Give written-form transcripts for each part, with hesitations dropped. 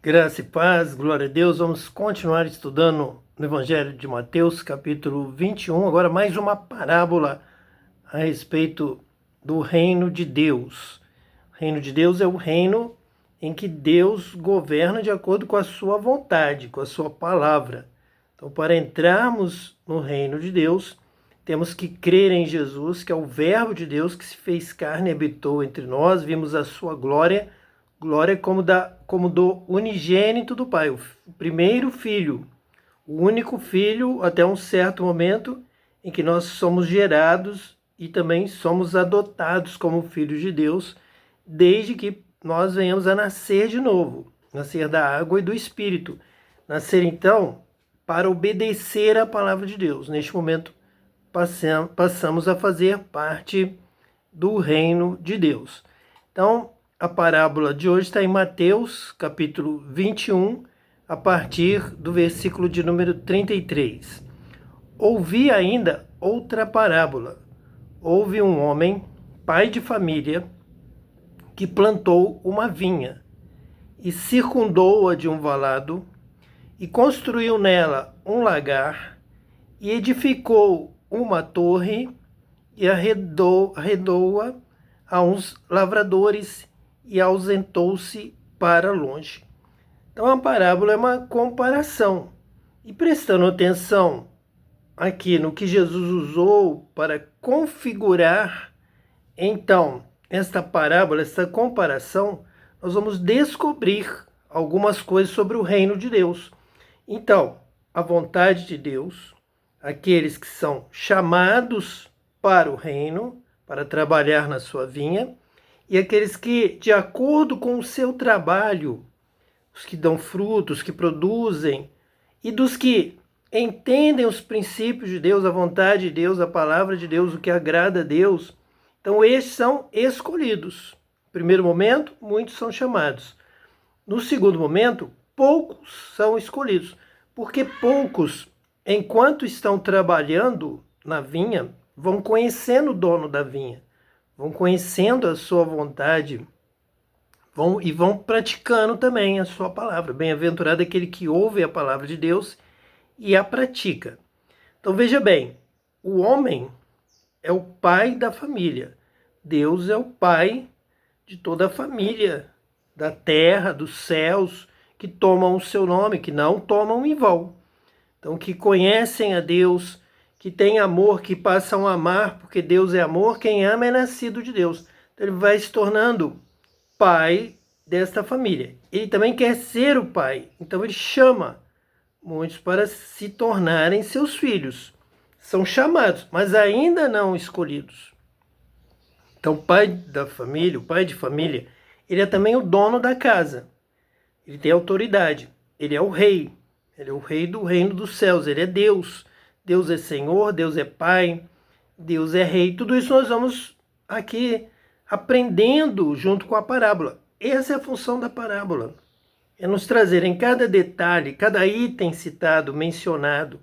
Graça e paz, glória a Deus. Vamos continuar estudando no Evangelho de Mateus, capítulo 21. Agora mais uma parábola a respeito do reino de Deus. O reino de Deus é o reino em que Deus governa de acordo com a sua vontade, com a sua palavra. Então, para entrarmos no reino de Deus, temos que crer em Jesus, que é o Verbo de Deus que se fez carne e habitou entre nós. Vimos a sua glória como do unigênito do Pai, o primeiro filho, o único filho até um certo momento em que nós somos gerados e também somos adotados como filhos de Deus, desde que nós venhamos a nascer de novo, nascer da água e do Espírito. Nascer, então, para obedecer à palavra de Deus. Neste momento, passamos a fazer parte do reino de Deus. Então, a parábola de hoje está em Mateus, capítulo 21, a partir do versículo de número 33. Ouvi ainda outra parábola. Houve um homem, pai de família, que plantou uma vinha e circundou-a de um valado e construiu nela um lagar e edificou uma torre e arredou-a a uns lavradores e ausentou-se para longe. Então a parábola é uma comparação. E prestando atenção aqui no que Jesus usou para configurar, então, esta parábola, esta comparação, nós vamos descobrir algumas coisas sobre o reino de Deus. Então, a vontade de Deus, aqueles que são chamados para o reino, para trabalhar na sua vinha, e aqueles que, de acordo com o seu trabalho, os que dão frutos, que produzem, e dos que entendem os princípios de Deus, a vontade de Deus, a palavra de Deus, o que agrada a Deus, então estes são escolhidos. No primeiro momento, muitos são chamados. No segundo momento, poucos são escolhidos, porque poucos, enquanto estão trabalhando na vinha, vão conhecendo o dono da vinha, vão conhecendo a sua vontade, vão praticando também a sua palavra. Bem-aventurado aquele que ouve a palavra de Deus e a pratica. Então veja bem, o homem é o pai da família. Deus é o pai de toda a família, da terra, dos céus, que tomam o seu nome, que não tomam em vão. Então, que conhecem a Deus, que têm amor, que passam a amar, porque Deus é amor, quem ama é nascido de Deus. Então, ele vai se tornando pai desta família. Ele também quer ser o pai, então ele chama muitos para se tornarem seus filhos. São chamados, mas ainda não escolhidos. Então, o pai da família, o pai de família, ele é também o dono da casa. Ele tem autoridade, ele é o rei. Ele é o rei do reino dos céus, ele é Deus. Deus é Senhor, Deus é Pai, Deus é Rei. Tudo isso nós vamos aqui aprendendo junto com a parábola. Essa é a função da parábola. É nos trazer em cada detalhe, cada item citado, mencionado,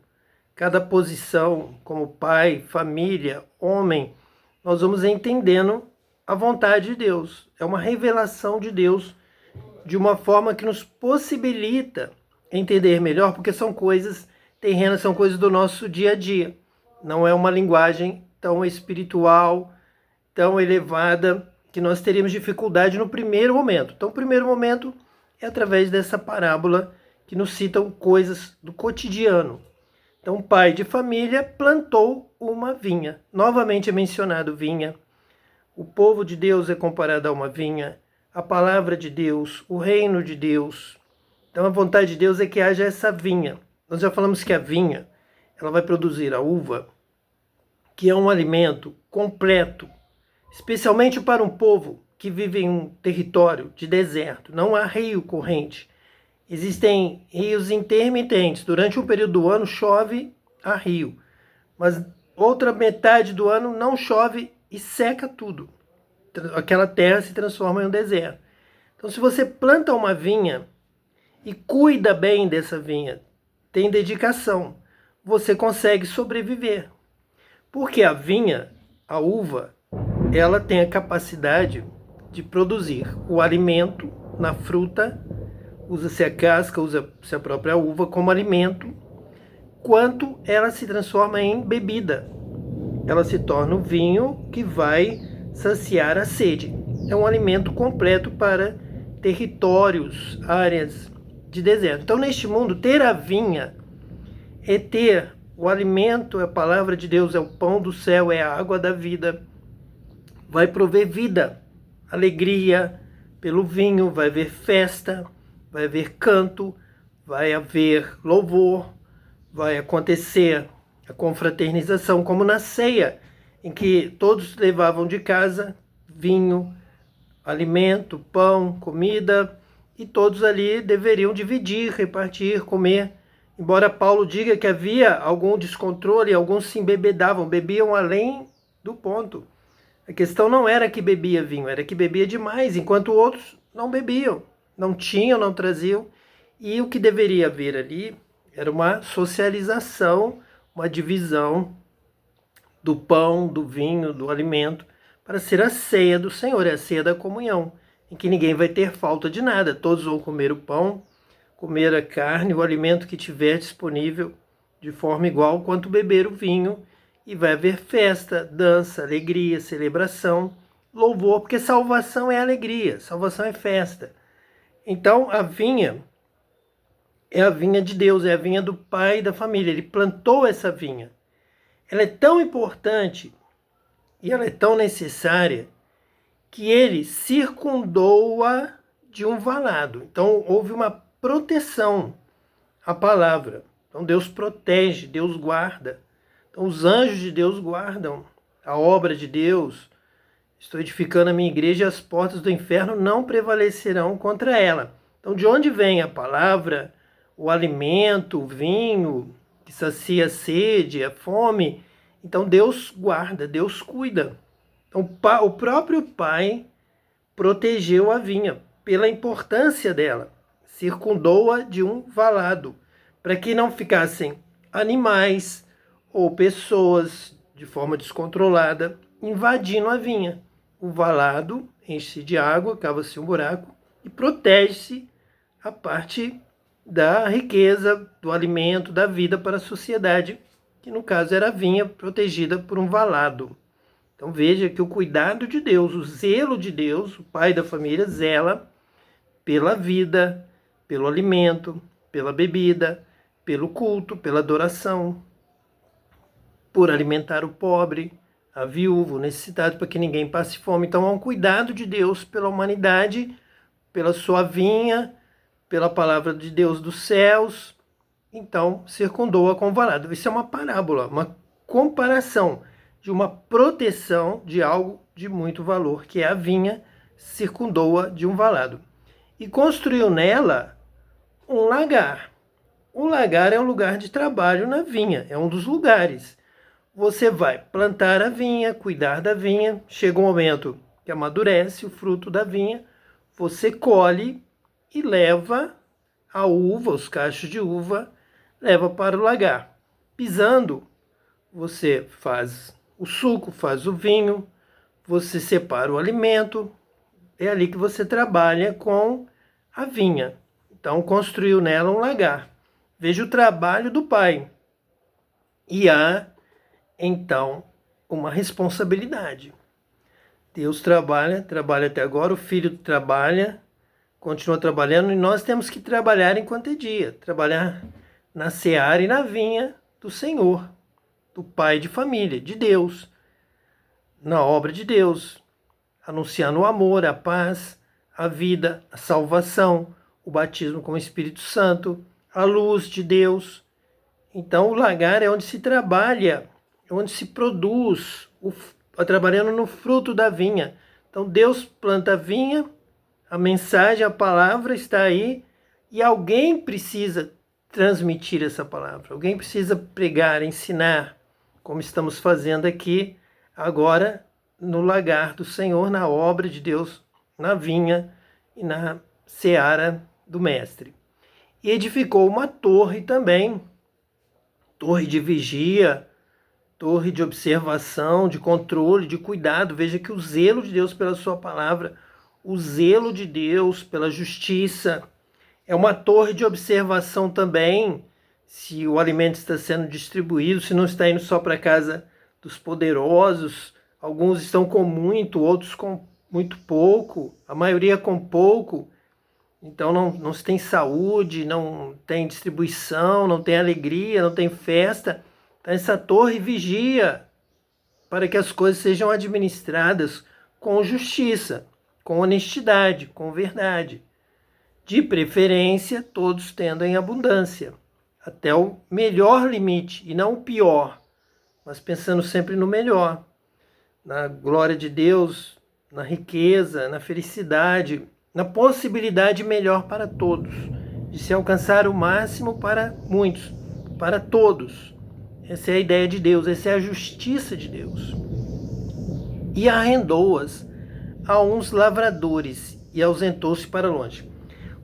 cada posição, como pai, família, homem, nós vamos entendendo a vontade de Deus. É uma revelação de Deus de uma forma que nos possibilita entender melhor, porque são coisas terrenas, são coisas do nosso dia a dia. Não é uma linguagem tão espiritual, tão elevada, que nós teríamos dificuldade no primeiro momento. Então, o primeiro momento é através dessa parábola que nos citam coisas do cotidiano. Então, o pai de família plantou uma vinha. Novamente é mencionado vinha. O povo de Deus é comparado a uma vinha. A palavra de Deus, o reino de Deus. Então, a vontade de Deus é que haja essa vinha. Nós já falamos que a vinha, ela vai produzir a uva, que é um alimento completo, especialmente para um povo que vive em um território de deserto. Não há rio corrente. Existem rios intermitentes. Durante um período do ano chove a rio, mas outra metade do ano não chove e seca tudo. Aquela terra se transforma em um deserto. Então, se você planta uma vinha e cuida bem dessa vinha, tem dedicação, você consegue sobreviver. Porque a vinha, a uva, ela tem a capacidade de produzir o alimento na fruta, usa-se a casca, usa-se a própria uva como alimento, quanto ela se transforma em bebida. Ela se torna o vinho que vai saciar a sede. É um alimento completo para territórios, áreas de deserto. Então, neste mundo, ter a vinha é ter o alimento, a palavra de Deus, é o pão do céu, é a água da vida. Vai prover vida, alegria pelo vinho, vai haver festa, vai haver canto, vai haver louvor, vai acontecer a confraternização, como na ceia, em que todos levavam de casa vinho, alimento, pão, comida, e todos ali deveriam dividir, repartir, comer. Embora Paulo diga que havia algum descontrole, alguns se embebedavam, bebiam além do ponto. A questão não era que bebia vinho, era que bebia demais, enquanto outros não bebiam, não tinham, não traziam. E o que deveria haver ali era uma socialização, uma divisão do pão, do vinho, do alimento, para ser a ceia do Senhor, é a ceia da comunhão, em que ninguém vai ter falta de nada. Todos vão comer o pão, comer a carne, o alimento que tiver disponível de forma igual, quanto beber o vinho, e vai haver festa, dança, alegria, celebração, louvor, porque salvação é alegria, salvação é festa. Então a vinha é a vinha de Deus, é a vinha do pai da família, ele plantou essa vinha. Ela é tão importante e ela é tão necessária que ele circundou-a de um valado. Então houve uma proteção à palavra. Então Deus protege, Deus guarda. Então os anjos de Deus guardam a obra de Deus. Estou edificando a minha igreja e as portas do inferno não prevalecerão contra ela. Então de onde vem a palavra, o alimento, o vinho, que sacia a sede, a fome? Então Deus guarda, Deus cuida. Então o próprio Pai protegeu a vinha pela importância dela, circundou-a de um valado, para que não ficassem animais ou pessoas de forma descontrolada invadindo a vinha. O valado enche-se de água, cava-se um buraco e protege-se a parte da riqueza, do alimento, da vida para a sociedade, que no caso era a vinha protegida por um valado. Então veja que o cuidado de Deus, o zelo de Deus, o pai da família, zela pela vida, pelo alimento, pela bebida, pelo culto, pela adoração, por alimentar o pobre, a viúva, o necessitado, para que ninguém passe fome. Então há um cuidado de Deus pela humanidade, pela sua vinha, pela palavra de Deus dos céus. Então circundou-a com valado. Isso é uma parábola, uma comparação de uma proteção de algo de muito valor, que é a vinha, circundou-a de um valado. E construiu nela um lagar. O lagar é um lugar de trabalho na vinha, é um dos lugares. Você vai plantar a vinha, cuidar da vinha, chega um momento que amadurece o fruto da vinha, você colhe e leva a uva, os cachos de uva, leva para o lagar. Pisando, você faz o suco, faz o vinho, você separa o alimento, é ali que você trabalha com a vinha. Então, construiu nela um lagar. Veja o trabalho do pai. E há, então, uma responsabilidade. Deus trabalha até agora, o filho trabalha, continua trabalhando, e nós temos que trabalhar enquanto é dia, trabalhar na seara e na vinha do Senhor, do pai de família, de Deus, na obra de Deus, anunciando o amor, a paz, a vida, a salvação, o batismo com o Espírito Santo, a luz de Deus. Então o lagar é onde se trabalha, é onde se produz, trabalhando no fruto da vinha. Então Deus planta a vinha, a mensagem, a palavra está aí, e alguém precisa transmitir essa palavra, alguém precisa pregar, ensinar, como estamos fazendo aqui agora no lagar do Senhor, na obra de Deus, na vinha e na seara do Mestre. E edificou uma torre também, torre de vigia, torre de observação, de controle, de cuidado. Veja que o zelo de Deus pela sua palavra, o zelo de Deus pela justiça, É uma torre de observação também, se o alimento está sendo distribuído, se não está indo só para a casa dos poderosos. Alguns estão com muito, outros com muito pouco, a maioria com pouco. Então não se tem saúde, não tem distribuição, não tem alegria, não tem festa. Então essa torre vigia para que as coisas sejam administradas com justiça, com honestidade, com verdade. De preferência, todos tendo em abundância, até o melhor limite, e não o pior, mas pensando sempre no melhor, na glória de Deus, na riqueza, na felicidade, na possibilidade melhor para todos, de se alcançar o máximo para muitos, para todos. Essa é a ideia de Deus, essa é a justiça de Deus. E arrendou-as a uns lavradores e ausentou-se para longe.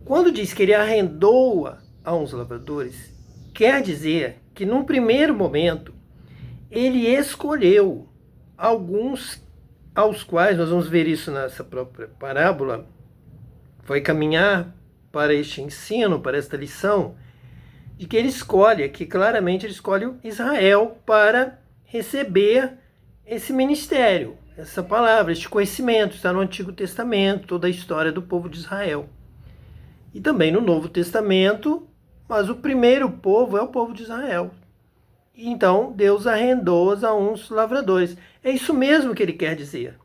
Quando diz que ele arrendou-a a uns lavradores, quer dizer que num primeiro momento ele escolheu alguns aos quais, nós vamos ver isso nessa própria parábola, vai caminhar para este ensino, para esta lição, de que ele escolhe, que claramente ele escolhe Israel para receber esse ministério, essa palavra, este conhecimento. Está no Antigo Testamento, toda a história do povo de Israel. E também no Novo Testamento, mas o primeiro povo é o povo de Israel. Então Deus arrendou-os a uns lavradores. É isso mesmo que ele quer dizer.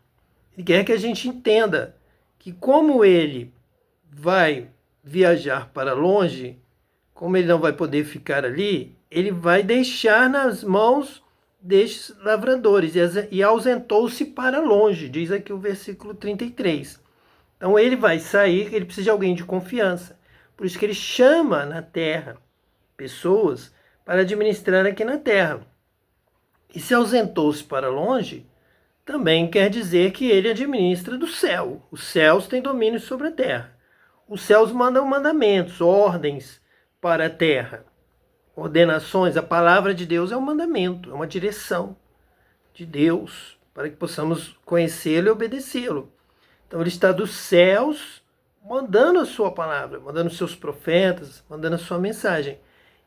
Ele quer que a gente entenda que como ele vai viajar para longe, como ele não vai poder ficar ali, ele vai deixar nas mãos destes lavradores e ausentou-se para longe, diz aqui o versículo 33. Então ele vai sair, ele precisa de alguém de confiança. Por isso que ele chama na terra pessoas para administrar aqui na terra. E se ausentou-se para longe, também quer dizer que ele administra do céu. Os céus têm domínio sobre a terra. Os céus mandam mandamentos, ordens para a terra. Ordenações, a palavra de Deus é um mandamento, é uma direção de Deus para que possamos conhecê-lo e obedecê-lo. Então ele está dos céus mandando a sua palavra, mandando os seus profetas, mandando a sua mensagem.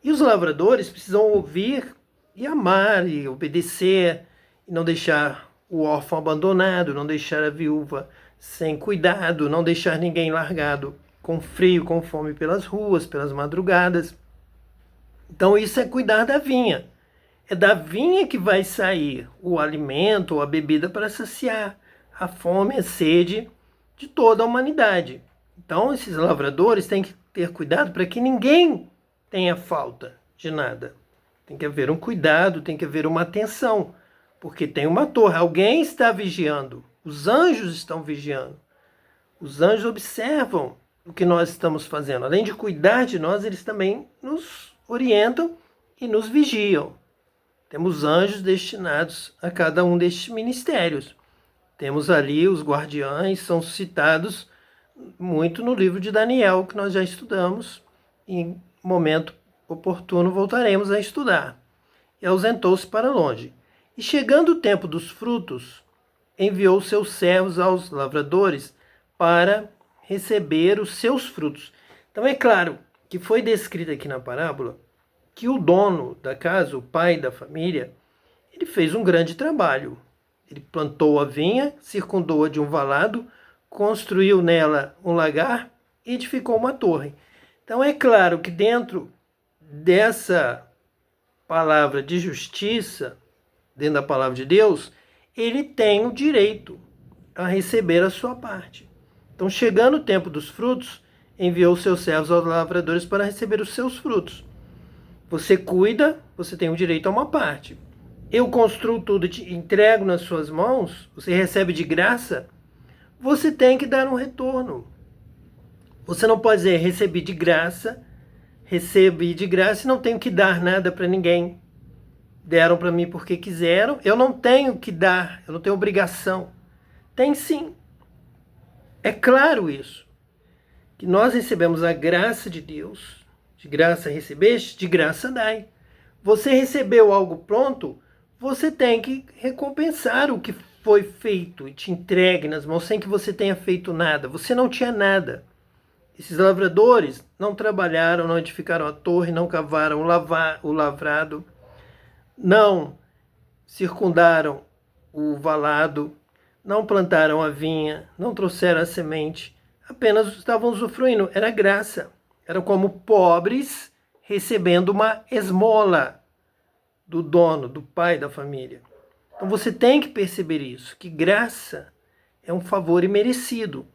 E os lavradores precisam ouvir e amar e obedecer e não deixar o órfão abandonado, não deixar a viúva sem cuidado, não deixar ninguém largado com frio, com fome pelas ruas, pelas madrugadas. Então isso é cuidar da vinha. É da vinha que vai sair o alimento ou a bebida para saciar a fome e a sede de toda a humanidade. Então esses lavradores têm que ter cuidado para que ninguém tenha falta de nada. Tem que haver um cuidado, tem que haver uma atenção, porque tem uma torre, alguém está vigiando, os anjos estão vigiando. Os anjos observam o que nós estamos fazendo. Além de cuidar de nós, eles também nos orientam e nos vigiam. Temos anjos destinados a cada um destes ministérios. Temos ali os guardiães, são citados muito no livro de Daniel, que nós já estudamos. Em momento oportuno voltaremos a estudar. E ausentou-se para longe. E chegando o tempo dos frutos, enviou seus servos aos lavradores para receber os seus frutos. Então é claro que foi descrito aqui na parábola que o dono da casa, o pai da família, ele fez um grande trabalho. Ele plantou a vinha, circundou-a de um valado, construiu nela um lagar e edificou uma torre. Então é claro que dentro dessa palavra de justiça, dentro da palavra de Deus, ele tem o direito a receber a sua parte. Então, chegando o tempo dos frutos, enviou seus servos aos lavradores para receber os seus frutos. Você cuida, você tem o direito a uma parte. Eu construo tudo e te entrego nas suas mãos, você recebe de graça, você tem que dar um retorno. Você não pode dizer, recebi de graça e não tenho que dar nada para ninguém. Deram para mim porque quiseram, eu não tenho que dar, eu não tenho obrigação. Tem sim. É claro isso, que nós recebemos a graça de Deus. De graça recebeste, de graça dai. Você recebeu algo pronto, você tem que recompensar o que foi feito e te entregue nas mãos sem que você tenha feito nada. Você não tinha nada. Esses lavradores não trabalharam, não edificaram a torre, não cavaram o lavrado, não circundaram o valado, não plantaram a vinha, não trouxeram a semente, apenas estavam usufruindo. Era graça. Eram como pobres recebendo uma esmola do dono, do pai da família. Então você tem que perceber isso, que graça é um favor imerecido.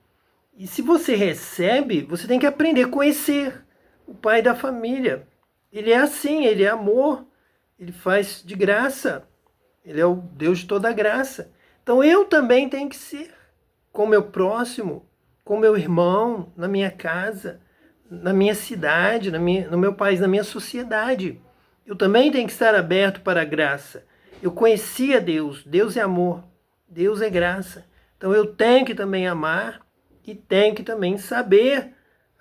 E se você recebe, você tem que aprender a conhecer o pai da família. Ele é assim, ele é amor, ele faz de graça. Ele é o Deus de toda a graça. Então eu também tenho que ser com o meu próximo, com o meu irmão, na minha casa, na minha cidade, no meu país, na minha sociedade. Eu também tenho que estar aberto para a graça. Eu conhecia Deus. Deus é amor. Deus é graça. Então eu tenho que também amar e tenho que também saber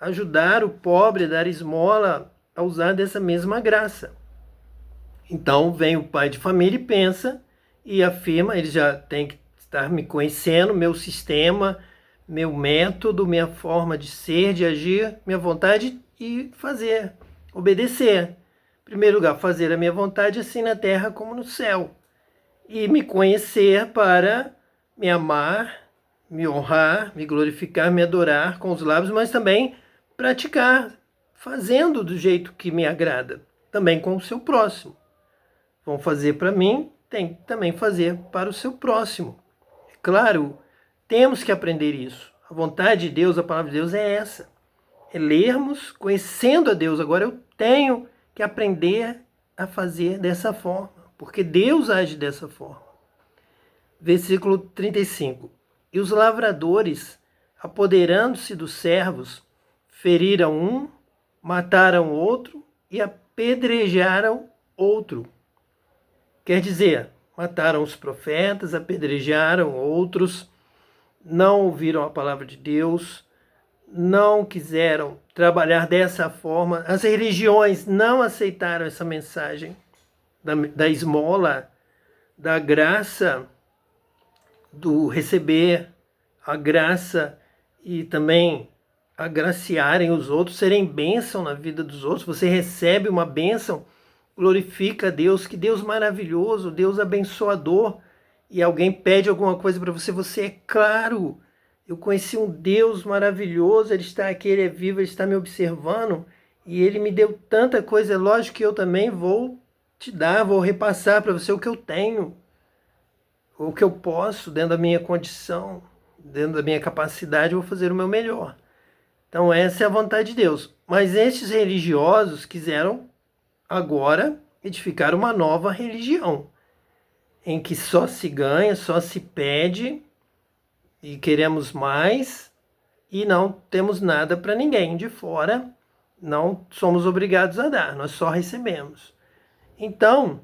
ajudar o pobre, dar esmola, a usar dessa mesma graça. Então vem o pai de família e pensa e afirma, ele já tem que estar me conhecendo, meu sistema, meu método, minha forma de ser, de agir, minha vontade e fazer, obedecer. Em primeiro lugar, fazer a minha vontade assim na terra como no céu. E me conhecer para me amar, me honrar, me glorificar, me adorar com os lábios, mas também praticar, fazendo do jeito que me agrada, também com o seu próximo. Vão fazer para mim, tem que também fazer para o seu próximo. É claro, temos que aprender isso. A vontade de Deus, a palavra de Deus é essa. É lermos, conhecendo a Deus. Agora eu tenho que aprender a fazer dessa forma, porque Deus age dessa forma. Versículo 35. E os lavradores, apoderando-se dos servos, feriram um, mataram outro e apedrejaram outro. Quer dizer, mataram os profetas, apedrejaram outros, não ouviram a palavra de Deus, não quiseram trabalhar dessa forma. As religiões não aceitaram essa mensagem da esmola, da graça, do receber a graça e também agraciarem os outros, serem bênção na vida dos outros. Você recebe uma bênção, glorifica a Deus, que Deus maravilhoso, Deus abençoador, e alguém pede alguma coisa para você, você é claro, eu conheci um Deus maravilhoso, Ele está aqui, Ele é vivo, Ele está me observando, e Ele me deu tanta coisa, é lógico que eu também vou te dar, vou repassar para você o que eu tenho, o que eu posso, dentro da minha condição, dentro da minha capacidade, eu vou fazer o meu melhor. Então essa é a vontade de Deus. Mas estes religiosos quiseram agora edificar uma nova religião, em que só se ganha, só se pede, e queremos mais, e não temos nada para ninguém de fora, não somos obrigados a dar, nós só recebemos. Então,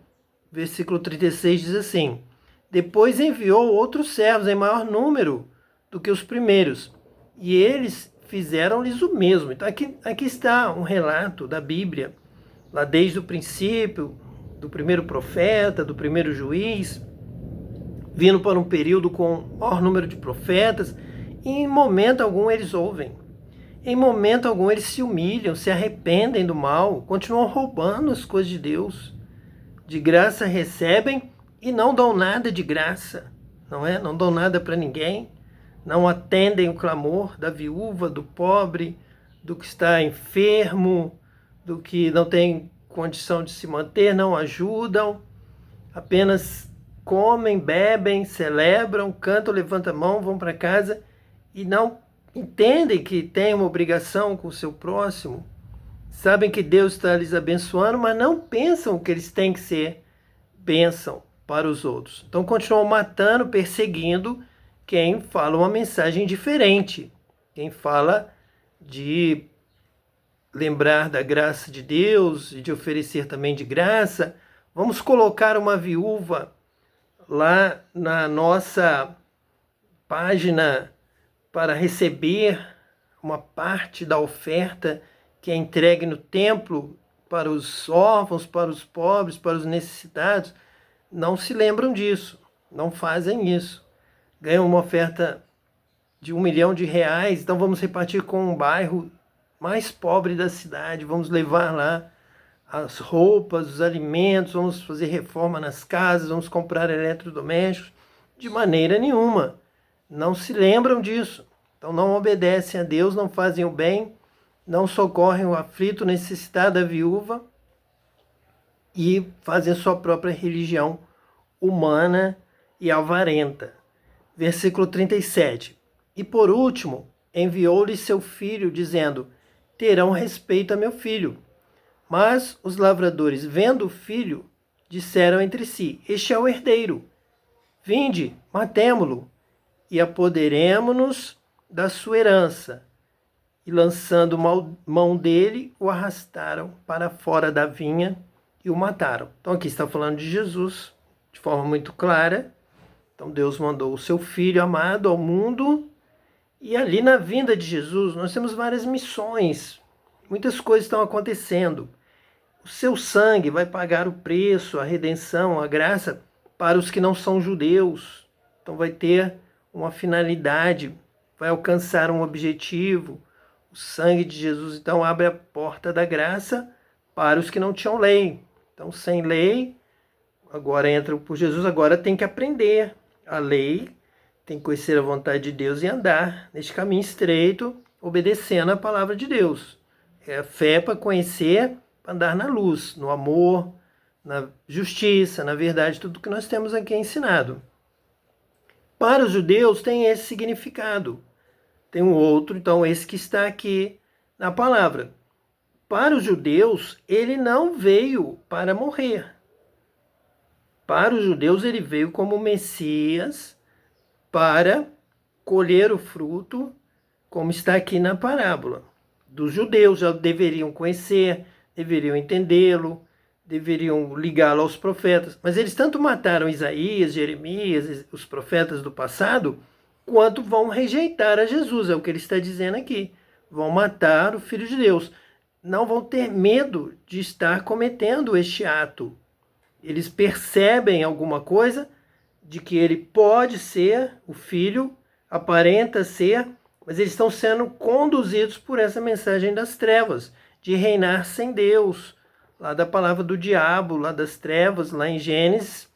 versículo 36 diz assim: depois enviou outros servos em maior número do que os primeiros, e eles fizeram-lhes o mesmo. Então aqui está um relato da Bíblia, lá desde o princípio, do primeiro profeta, do primeiro juiz, vindo para um período com maior número de profetas, e em momento algum eles ouvem. Em momento algum eles se humilham, se arrependem do mal, continuam roubando as coisas de Deus. De graça recebem e não dão nada de graça, não é? Não dão nada para ninguém, não atendem o clamor da viúva, do pobre, do que está enfermo, do que não tem condição de se manter, não ajudam, apenas comem, bebem, celebram, cantam, levantam a mão, vão para casa e não entendem que tem uma obrigação com o seu próximo. Sabem que Deus está lhes abençoando, mas não pensam que eles têm que ser bênção para os outros. Então continuam matando, perseguindo quem fala uma mensagem diferente, quem fala de lembrar da graça de Deus e de oferecer também de graça. Vamos colocar uma viúva lá na nossa página para receber uma parte da oferta que é entregue no templo para os órfãos, para os pobres, para os necessitados. Não se lembram disso, não fazem isso. Ganham uma oferta de R$1 milhão, então vamos repartir com um bairro mais pobre da cidade, vamos levar lá as roupas, os alimentos, vamos fazer reforma nas casas, vamos comprar eletrodomésticos. De maneira nenhuma. Não se lembram disso. Então não obedecem a Deus, não fazem o bem, não socorrem o aflito, necessitado, a viúva, e fazem sua própria religião humana e avarenta. Versículo 37. E por último, enviou-lhe seu filho, dizendo: terão respeito a meu filho. Mas os lavradores, vendo o filho, disseram entre si: este é o herdeiro. Vinde, matemo-lo, e apoderemo-nos da sua herança. E lançando mão dele, o arrastaram para fora da vinha e o mataram. Então aqui está falando de Jesus, de forma muito clara. Então Deus mandou o seu Filho amado ao mundo, e ali na vinda de Jesus nós temos várias missões. Muitas coisas estão acontecendo. O seu sangue vai pagar o preço, a redenção, a graça para os que não são judeus. Então vai ter uma finalidade, vai alcançar um objetivo. O sangue de Jesus então abre a porta da graça para os que não tinham lei. Então sem lei, agora entram por Jesus, agora tem que aprender a lei, tem que conhecer a vontade de Deus e andar neste caminho estreito, obedecendo a palavra de Deus. É a fé para conhecer, para andar na luz, no amor, na justiça, na verdade, tudo que nós temos aqui ensinado. Para os judeus tem esse significado. Tem um outro, então esse que está aqui na palavra. Para os judeus, ele não veio para morrer. Para os judeus, ele veio como Messias para colher o fruto, como está aqui na parábola. Dos judeus já deveriam conhecer, deveriam entendê-lo, deveriam ligá-lo aos profetas. Mas eles tanto mataram Isaías, Jeremias, os profetas do passado, quanto vão rejeitar a Jesus, é o que ele está dizendo aqui. Vão matar o Filho de Deus. Não vão ter medo de estar cometendo este ato. Eles percebem alguma coisa de que ele pode ser o Filho, aparenta ser, mas eles estão sendo conduzidos por essa mensagem das trevas, de reinar sem Deus, lá da palavra do diabo, lá das trevas, lá em Gênesis,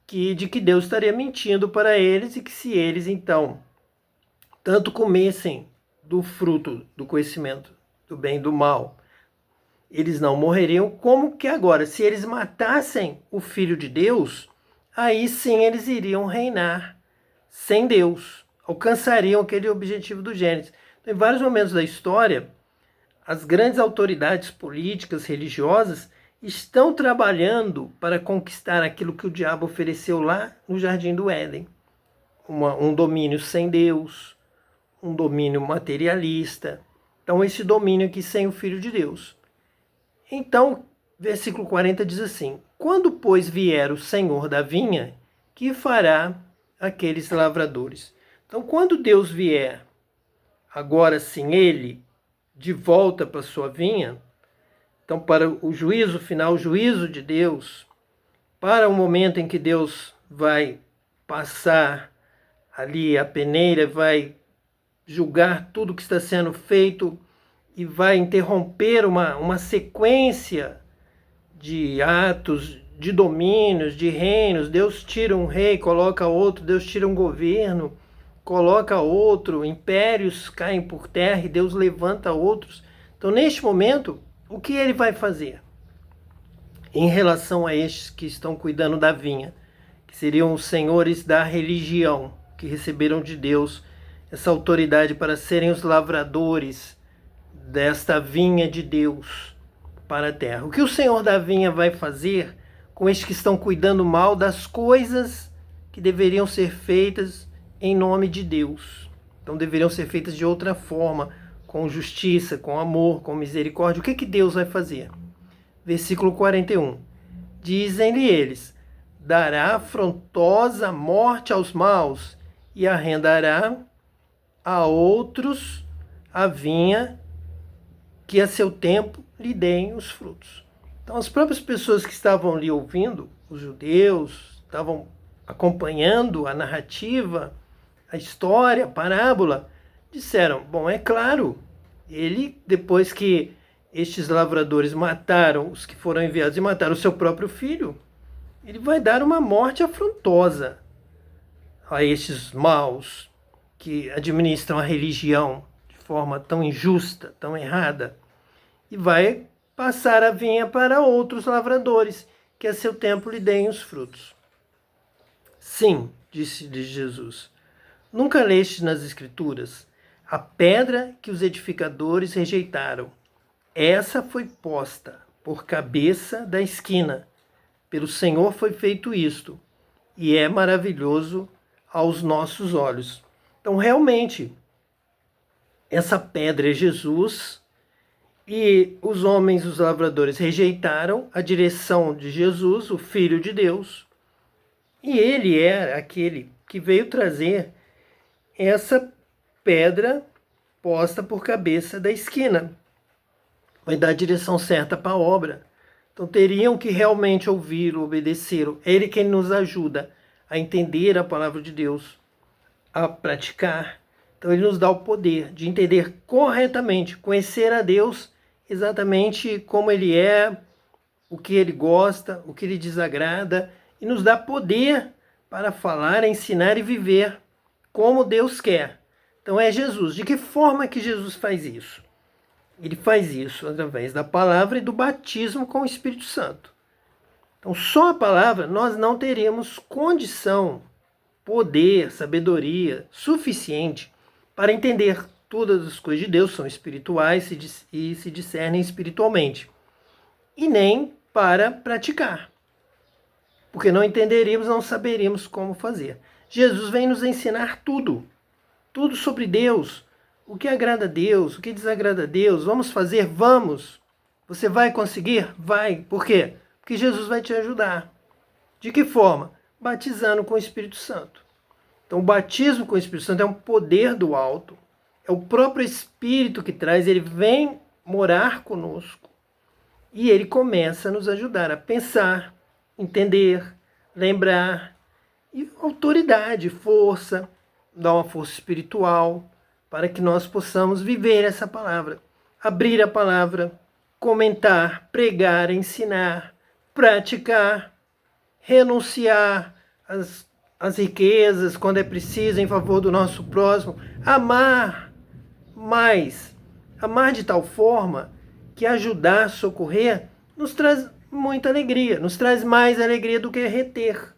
de que Deus estaria mentindo para eles e que se eles, então, tanto comessem do fruto do conhecimento do bem e do mal, eles não morreriam, como que agora, se eles matassem o Filho de Deus, aí sim eles iriam reinar sem Deus, alcançariam aquele objetivo do Gênesis. Então, em vários momentos da história, as grandes autoridades políticas, religiosas, estão trabalhando para conquistar aquilo que o diabo ofereceu lá no Jardim do Éden. Um domínio sem Deus, um domínio materialista. Então, esse domínio aqui sem o Filho de Deus. Então, versículo 40 diz assim: quando, pois, vier o Senhor da vinha, que fará aqueles lavradores? Então, quando Deus vier, agora sim, ele, de volta para sua vinha, então para o juízo final, o juízo de Deus, para o momento em que Deus vai passar ali a peneira, vai julgar tudo que está sendo feito e vai interromper uma sequência de atos, de domínios, de reinos. Deus tira um rei, coloca outro, Deus tira um governo, coloca outro, impérios caem por terra e Deus levanta outros. Então, neste momento, o que ele vai fazer em relação a estes que estão cuidando da vinha, que seriam os senhores da religião, que receberam de Deus essa autoridade para serem os lavradores desta vinha de Deus para a terra? O que o Senhor da vinha vai fazer com estes que estão cuidando mal das coisas que deveriam ser feitas em nome de Deus? Então deveriam ser feitas de outra forma, com justiça, com amor, com misericórdia. O que Deus vai fazer? Versículo 41. Dizem-lhe eles: dará afrontosa morte aos maus e arrendará a outros a vinha, que a seu tempo lhe deem os frutos. Então as próprias pessoas que estavam ali ouvindo, os judeus, estavam acompanhando a narrativa, a história, a parábola, disseram: bom, é claro Ele, depois que estes lavradores mataram os que foram enviados e mataram o seu próprio filho, ele vai dar uma morte afrontosa a estes maus que administram a religião de forma tão injusta, tão errada, e vai passar a vinha para outros lavradores, que a seu tempo lhe deem os frutos. Sim, disse-lhe Jesus, nunca leste nas Escrituras a pedra que os edificadores rejeitaram? Essa foi posta por cabeça da esquina. Pelo Senhor foi feito isto, e é maravilhoso aos nossos olhos. Então, realmente, essa pedra é Jesus, e os homens, os lavradores, rejeitaram a direção de Jesus, o Filho de Deus, e ele é aquele que veio trazer essa pedra posta por cabeça da esquina. Vai dar a direção certa para a obra. Então teriam que realmente ouvi-lo, obedecê-lo. É ele quem nos ajuda a entender a palavra de Deus, a praticar. Então ele nos dá o poder de entender corretamente, conhecer a Deus exatamente como ele é, o que ele gosta, o que lhe desagrada, e nos dá poder para falar, ensinar e viver como Deus quer. Então é Jesus. De que forma que Jesus faz isso? Ele faz isso através da palavra e do batismo com o Espírito Santo. Então, só a palavra nós não teríamos condição, poder, sabedoria suficiente para entender todas as coisas de Deus, são espirituais e se discernem espiritualmente. E nem para praticar. Porque não entenderíamos, não saberíamos como fazer. Jesus vem nos ensinar tudo. Tudo sobre Deus. O que agrada a Deus, o que desagrada a Deus. Vamos fazer? Vamos. Você vai conseguir? Vai. Por quê? Porque Jesus vai te ajudar. De que forma? Batizando com o Espírito Santo. Então, o batismo com o Espírito Santo é um poder do alto. É o próprio Espírito que traz. Ele vem morar conosco. E ele começa a nos ajudar a pensar, entender, lembrar. E autoridade, força, dá uma força espiritual para que nós possamos viver essa palavra. Abrir a palavra, comentar, pregar, ensinar, praticar, renunciar às riquezas quando é preciso em favor do nosso próximo, amar mais, amar de tal forma que ajudar, socorrer, nos traz muita alegria, nos traz mais alegria do que reter,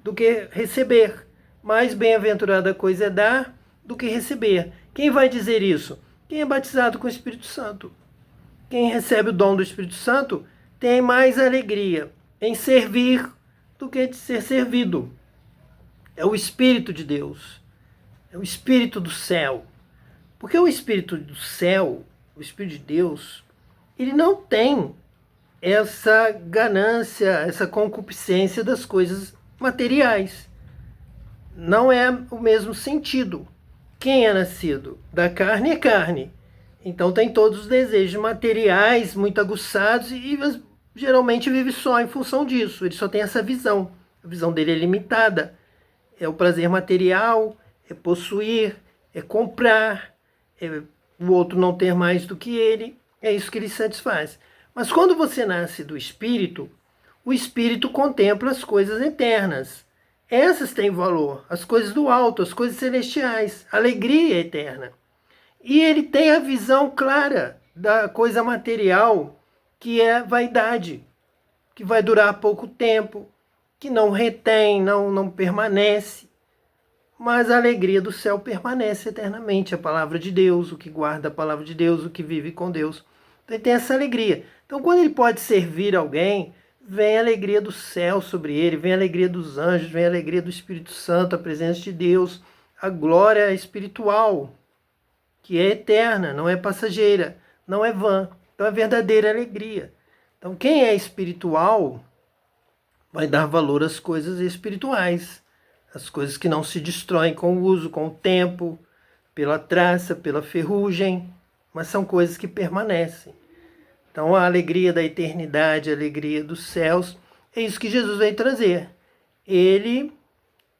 do que receber. Mais bem-aventurada coisa é dar do que receber. Quem vai dizer isso? Quem é batizado com o Espírito Santo. Quem recebe o dom do Espírito Santo tem mais alegria em servir do que de ser servido. É o Espírito de Deus. É o Espírito do céu. Porque o Espírito do céu, o Espírito de Deus, ele não tem essa ganância, essa concupiscência das coisas materiais. Não é o mesmo sentido. Quem é nascido da carne é carne. Então tem todos os desejos materiais muito aguçados e geralmente vive só em função disso. Ele só tem essa visão. A visão dele é limitada. É o prazer material, é possuir, é comprar, é o outro não ter mais do que ele. É isso que ele satisfaz. Mas quando você nasce do Espírito, o Espírito contempla as coisas eternas. Essas têm valor, as coisas do alto, as coisas celestiais, a alegria eterna. E ele tem a visão clara da coisa material, que é vaidade, que vai durar pouco tempo, que não retém, não permanece. Mas a alegria do céu permanece eternamente, a palavra de Deus, o que guarda a palavra de Deus, o que vive com Deus. Então ele tem essa alegria. Então quando ele pode servir alguém, vem a alegria do céu sobre ele, vem a alegria dos anjos, vem a alegria do Espírito Santo, a presença de Deus, a glória espiritual, que é eterna, não é passageira, não é vã. Então é verdadeira alegria. Então quem é espiritual vai dar valor às coisas espirituais, as coisas que não se destroem com o uso, com o tempo, pela traça, pela ferrugem, mas são coisas que permanecem. Então a alegria da eternidade, a alegria dos céus, é isso que Jesus veio trazer. Ele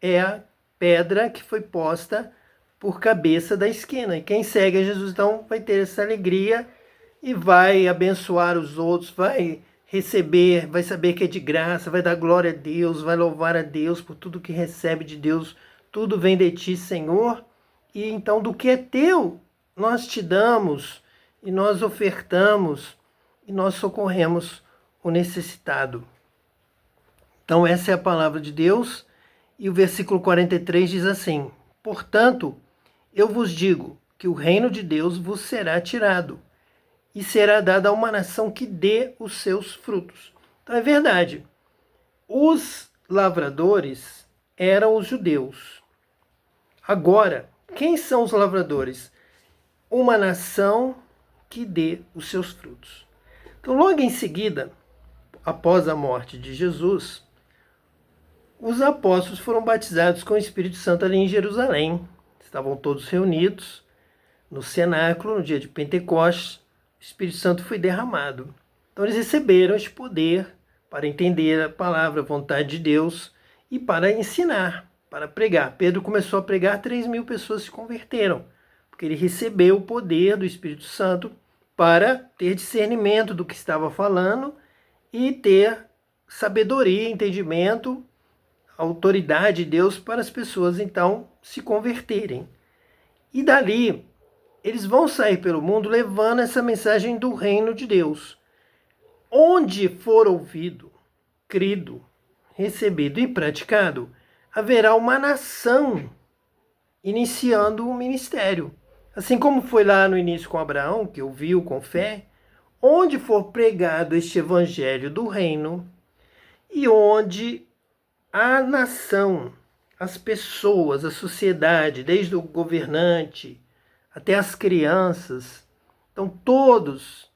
é a pedra que foi posta por cabeça da esquina. E quem segue a Jesus, então, vai ter essa alegria e vai abençoar os outros, vai receber, vai saber que é de graça, vai dar glória a Deus, vai louvar a Deus por tudo que recebe de Deus. Tudo vem de ti, Senhor. E então, do que é teu, nós te damos, e nós ofertamos, e nós socorremos o necessitado. Então, essa é a palavra de Deus. E o versículo 43 diz assim: portanto, eu vos digo que o reino de Deus vos será tirado, e será dado a uma nação que dê os seus frutos. Então é verdade, os lavradores eram os judeus. Agora, quem são os lavradores? Uma nação que dê os seus frutos. Então, logo em seguida, após a morte de Jesus, os apóstolos foram batizados com o Espírito Santo ali em Jerusalém. Estavam todos reunidos no cenáculo, no dia de Pentecostes. O Espírito Santo foi derramado. Então eles receberam este poder para entender a palavra, a vontade de Deus e para ensinar, para pregar. Pedro começou a pregar, 3.000 pessoas se converteram, porque ele recebeu o poder do Espírito Santo para ter discernimento do que estava falando e ter sabedoria, entendimento, autoridade de Deus para as pessoas então se converterem. E dali eles vão sair pelo mundo levando essa mensagem do reino de Deus. Onde for ouvido, crido, recebido e praticado, haverá uma nação iniciando o ministério. Assim como foi lá no início com Abraão, que ouviu com fé, onde for pregado este evangelho do reino e onde a nação, as pessoas, a sociedade, desde o governante até as crianças, então todos,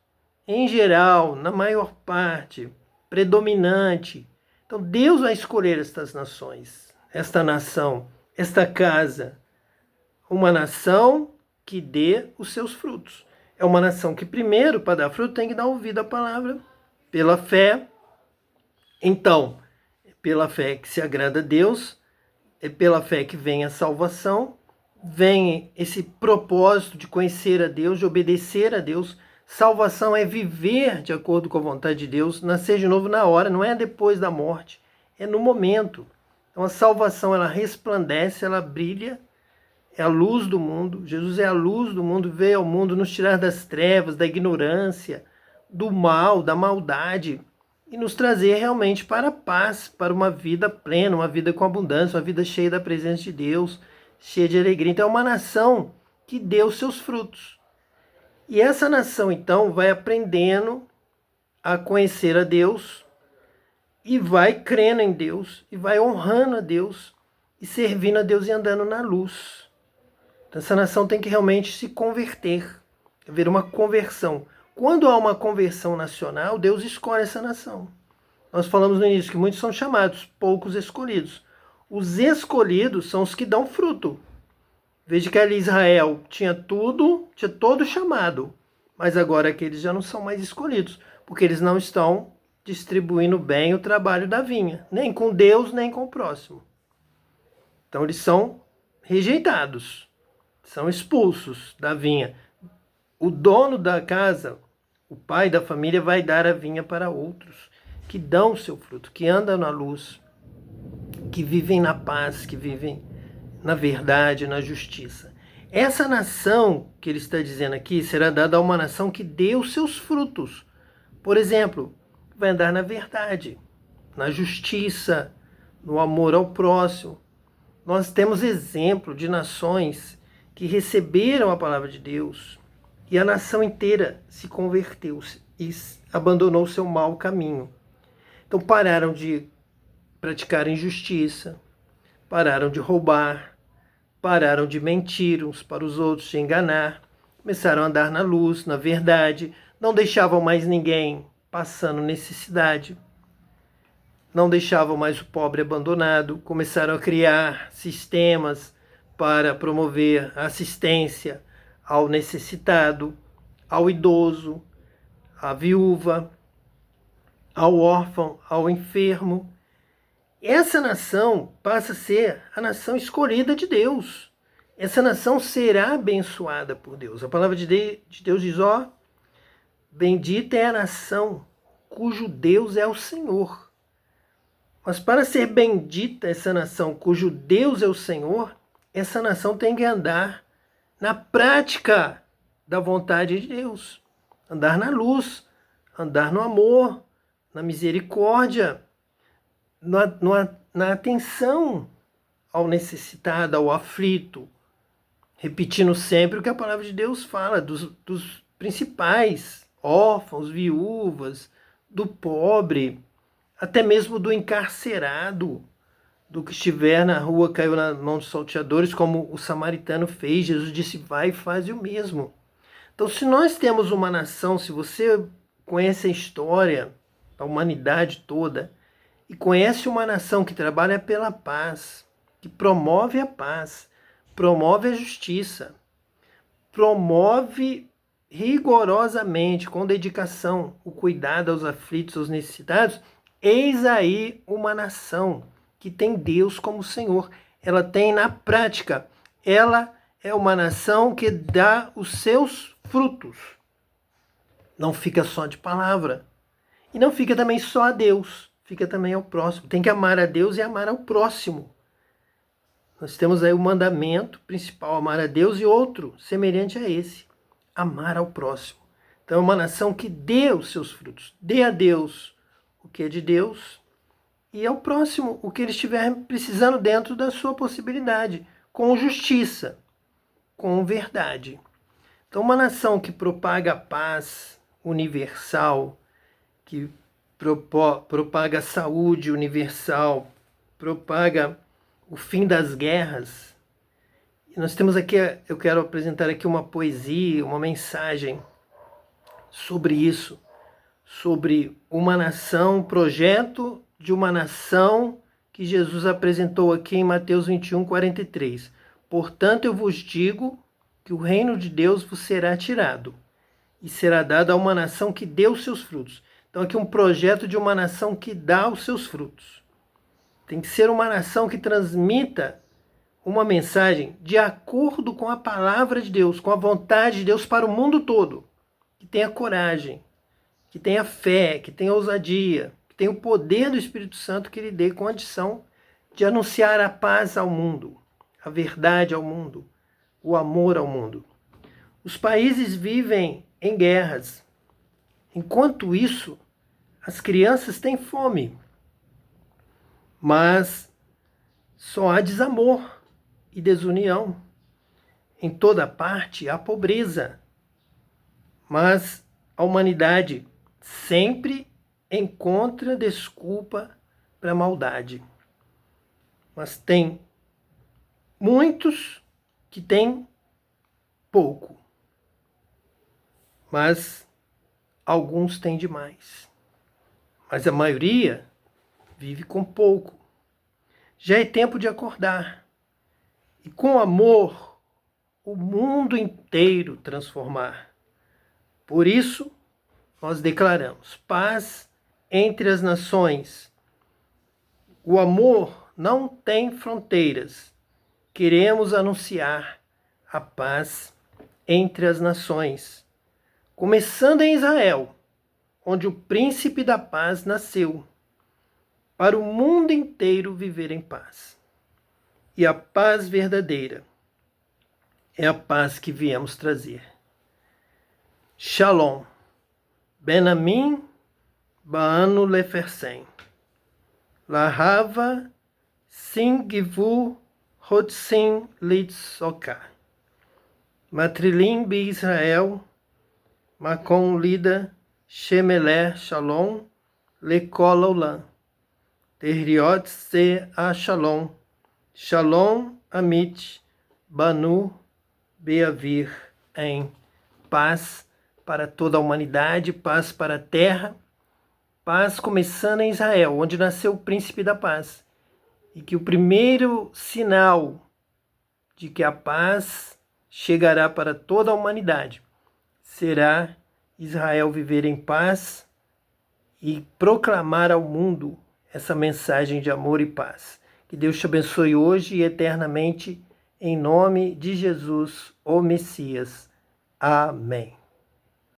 em geral, na maior parte, predominante. Então Deus vai escolher estas nações, esta nação, esta casa, uma nação que dê os seus frutos. É uma nação que primeiro, para dar fruto, tem que dar ouvido à palavra, pela fé. Então, pela fé que se agrada a Deus, é pela fé que vem a salvação, vem esse propósito de conhecer a Deus, de obedecer a Deus. Salvação é viver de acordo com a vontade de Deus, nascer de novo na hora, não é depois da morte, é no momento. Então a salvação, ela resplandece, ela brilha, é a luz do mundo. Jesus é a luz do mundo, veio ao mundo nos tirar das trevas, da ignorância, do mal, da maldade, e nos trazer realmente para a paz, para uma vida plena, uma vida com abundância, uma vida cheia da presença de Deus, cheia de alegria. Então é uma nação que deu seus frutos. E essa nação, então, vai aprendendo a conhecer a Deus e vai crendo em Deus e vai honrando a Deus e servindo a Deus e andando na luz. Então, essa nação tem que realmente se converter, haver uma conversão. Quando há uma conversão nacional, Deus escolhe essa nação. Nós falamos no início que muitos são chamados, poucos escolhidos. Os escolhidos são os que dão fruto. Veja que ali Israel tinha tudo, tinha todo chamado, mas agora aqueles já não são mais escolhidos, porque eles não estão distribuindo bem o trabalho da vinha, nem com Deus, nem com o próximo. Então eles são rejeitados, são expulsos da vinha. O dono da casa, o pai da família, vai dar a vinha para outros, que dão o seu fruto, que andam na luz, que vivem na paz, que vivem na verdade, na justiça. Essa nação que ele está dizendo aqui será dada a uma nação que dê os seus frutos. Por exemplo, vai andar na verdade, na justiça, no amor ao próximo. Nós temos exemplo de nações que receberam a palavra de Deus e a nação inteira se converteu e abandonou o seu mau caminho. Então pararam de praticar injustiça, pararam de roubar, pararam de mentir uns para os outros, de enganar, começaram a andar na luz, na verdade, não deixavam mais ninguém passando necessidade, não deixavam mais o pobre abandonado, começaram a criar sistemas para promover a assistência ao necessitado, ao idoso, à viúva, ao órfão, ao enfermo. Essa nação passa a ser a nação escolhida de Deus, essa nação será abençoada por Deus. A palavra de Deus diz, ó, bendita é a nação cujo Deus é o Senhor. Mas para ser bendita essa nação cujo Deus é o Senhor, essa nação tem que andar na prática da vontade de Deus. Andar na luz, andar no amor, na misericórdia, na atenção ao necessitado, ao aflito. Repetindo sempre o que a palavra de Deus fala, dos principais, órfãos, viúvas, do pobre, até mesmo do encarcerado, do que estiver na rua, caiu na mão dos salteadores, como o samaritano fez. Jesus disse, vai e faz o mesmo. Então, se nós temos uma nação, se você conhece a história da humanidade toda, e conhece uma nação que trabalha pela paz, que promove a paz, promove a justiça, promove rigorosamente, com dedicação, o cuidado aos aflitos, aos necessitados, eis aí uma nação que tem Deus como Senhor. Ela tem na prática, ela é uma nação que dá os seus frutos. Não fica só de palavra. E não fica também só a Deus, fica também ao próximo. Tem que amar a Deus e amar ao próximo. Nós temos aí o mandamento principal, amar a Deus, e outro semelhante a esse, amar ao próximo. Então é uma nação que dê os seus frutos. Dê a Deus o que é de Deus e ao próximo o que ele estiver precisando dentro da sua possibilidade, com justiça, com verdade. Então uma nação que propaga a paz universal, que propaga a saúde universal, propaga o fim das guerras. E nós temos aqui, eu quero apresentar aqui uma poesia, uma mensagem sobre isso, sobre uma nação, projeto de uma nação que Jesus apresentou aqui em Mateus 21, 43. Portanto, eu vos digo que o reino de Deus vos será tirado e será dado a uma nação que dê os seus frutos. Então, aqui um projeto de uma nação que dá os seus frutos. Tem que ser uma nação que transmita uma mensagem de acordo com a palavra de Deus, com a vontade de Deus para o mundo todo. Que tenha coragem, que tenha fé, que tenha ousadia, que tenha o poder do Espírito Santo que lhe dê condição de anunciar a paz ao mundo, a verdade ao mundo, o amor ao mundo. Os países vivem em guerras. Enquanto isso, as crianças têm fome. Mas só há desamor e desunião. Em toda parte há pobreza. Mas a humanidade sempre encontra desculpa para a maldade. Mas tem muitos que têm pouco. Mas alguns têm demais. Mas a maioria vive com pouco. Já é tempo de acordar e com amor o mundo inteiro transformar. Por isso, nós declaramos paz entre as nações. O amor não tem fronteiras. Queremos anunciar a paz entre as nações, começando em Israel, onde o príncipe da paz nasceu, para o mundo inteiro viver em paz. E a paz verdadeira é a paz que viemos trazer. Shalom. Ben Amin Baanu Lefersen. Lahava Singivu Hotsim Litsoka. Matrilim Bi Israel. Macon Lida Shemelech Shalom Lekol Olam. Terriot se a Shalom, Shalom Amit, Banu Beavir, em paz para toda a humanidade, paz para a terra, paz começando em Israel, onde nasceu o príncipe da paz. E que o primeiro sinal de que a paz chegará para toda a humanidade será Israel viver em paz e proclamar ao mundo essa mensagem de amor e paz. Que Deus te abençoe hoje e eternamente em nome de Jesus, o Messias. Amém.